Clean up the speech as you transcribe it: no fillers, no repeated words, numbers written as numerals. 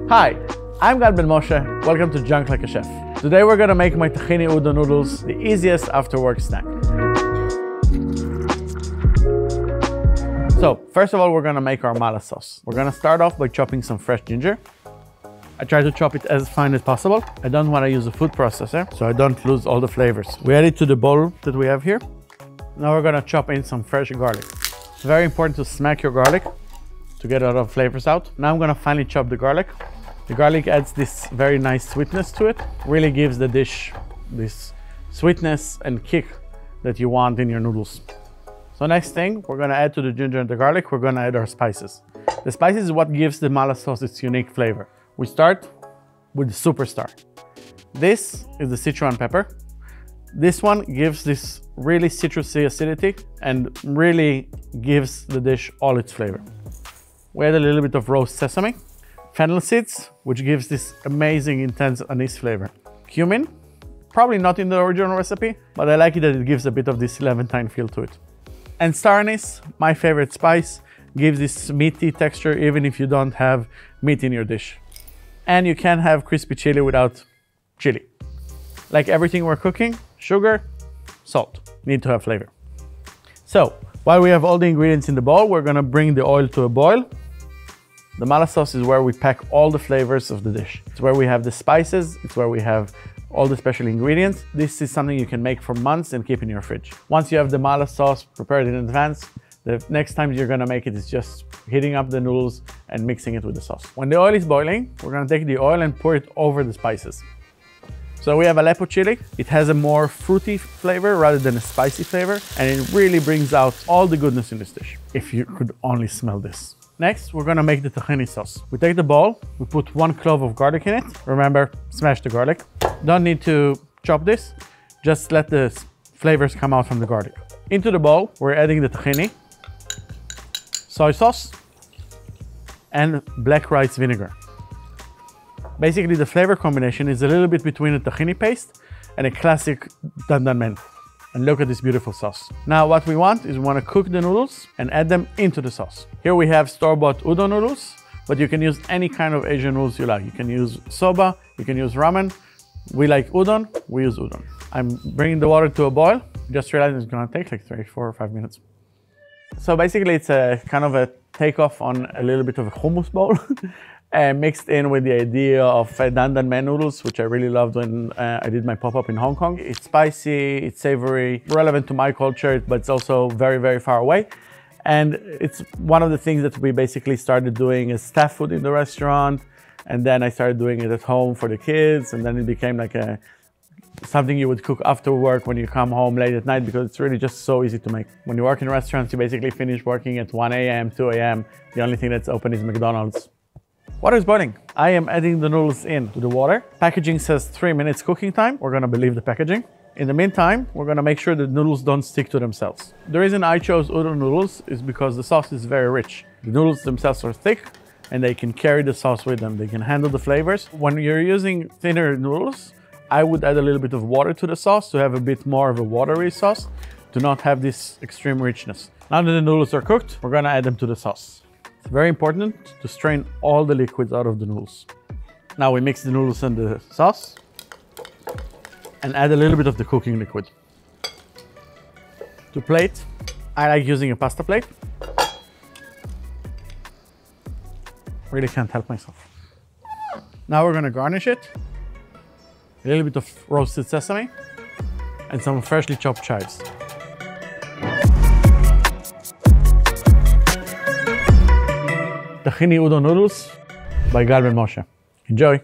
Hi, I'm Gal Ben Moshe. Welcome to Junk Like a Chef. Today we're gonna make my tahini udon noodles, the easiest after-work snack. So, first of all, we're gonna make our mala sauce. We're gonna start off by chopping some fresh ginger. I try to chop it as fine as possible. I don't wanna use a food processor, so I don't lose all the flavors. We add it to the bowl that we have here. Now we're gonna chop in some fresh garlic. It's very important to smack your garlic to get a lot of flavors out. Now I'm gonna finely chop the garlic. The garlic adds this very nice sweetness to it. Really gives the dish this sweetness and kick that you want in your noodles. So next thing, we're gonna add to the ginger and the garlic, we're gonna add our spices. The spices is what gives the mala sauce its unique flavor. We start with the superstar. This is the Sichuan pepper. This one gives this really citrusy acidity and really gives the dish all its flavor. We add a little bit of roast sesame. Fennel seeds, which gives this amazing intense anise flavor. Cumin, probably not in the original recipe, but I like it that it gives a bit of this Levantine feel to it. And star anise, my favorite spice, gives this meaty texture even if you don't have meat in your dish. And you can't have crispy chili without chili. Like everything we're cooking, sugar, salt, need to have flavor. So, while we have all the ingredients in the bowl, we're gonna bring the oil to a boil. The mala sauce is where we pack all the flavors of the dish. It's where we have the spices, it's where we have all the special ingredients. This is something you can make for months and keep in your fridge. Once you have the mala sauce prepared in advance, the next time you're gonna make it is just heating up the noodles and mixing it with the sauce. When the oil is boiling, we're gonna take the oil and pour it over the spices. So we have Aleppo chili. It has a more fruity flavor rather than a spicy flavor, and it really brings out all the goodness in this dish, if you could only smell this. Next, we're gonna make the tahini sauce. We take the bowl, we put 1 clove of garlic in it. Remember, smash the garlic. Don't need to chop this, just let the flavors come out from the garlic. Into the bowl, we're adding the tahini, soy sauce, and black rice vinegar. Basically, the flavor combination is a little bit between a tahini paste and a classic dan dan men. And look at this beautiful sauce. Now what we want is we want to cook the noodles and add them into the sauce. Here we have store-bought udon noodles, but you can use any kind of Asian noodles you like. You can use soba, you can use ramen. We like udon, we use udon. I'm bringing the water to a boil. Just realized it's gonna take like 3, 4, or 5 minutes. So basically it's a kind of a takeoff on a little bit of a hummus bowl. Mixed in with the idea of dan dan men noodles, which I really loved when I did my pop-up in Hong Kong. It's spicy, it's savory, relevant to my culture, but it's also very, very far away. And it's one of the things that we basically started doing as staff food in the restaurant. And then I started doing it at home for the kids. And then it became like something you would cook after work when you come home late at night, because it's really just so easy to make. When you work in restaurants, you basically finish working at 1 a.m., 2 a.m. The only thing that's open is McDonald's. Water is boiling. I am adding the noodles into the water. Packaging says 3 minutes cooking time. We're gonna believe the packaging. In the meantime, we're gonna make sure the noodles don't stick to themselves. The reason I chose udon noodles is because the sauce is very rich. The noodles themselves are thick and they can carry the sauce with them. They can handle the flavors. When you're using thinner noodles, I would add a little bit of water to the sauce to have a bit more of a watery sauce, to not have this extreme richness. Now that the noodles are cooked, we're gonna add them to the sauce. It's very important to strain all the liquids out of the noodles. Now we mix the noodles and the sauce and add a little bit of the cooking liquid. To plate, I like using a pasta plate. Really can't help myself. Now we're gonna garnish it. A little bit of roasted sesame and some freshly chopped chives. Tahini udon noodles by Gal Ben Moshe. Enjoy!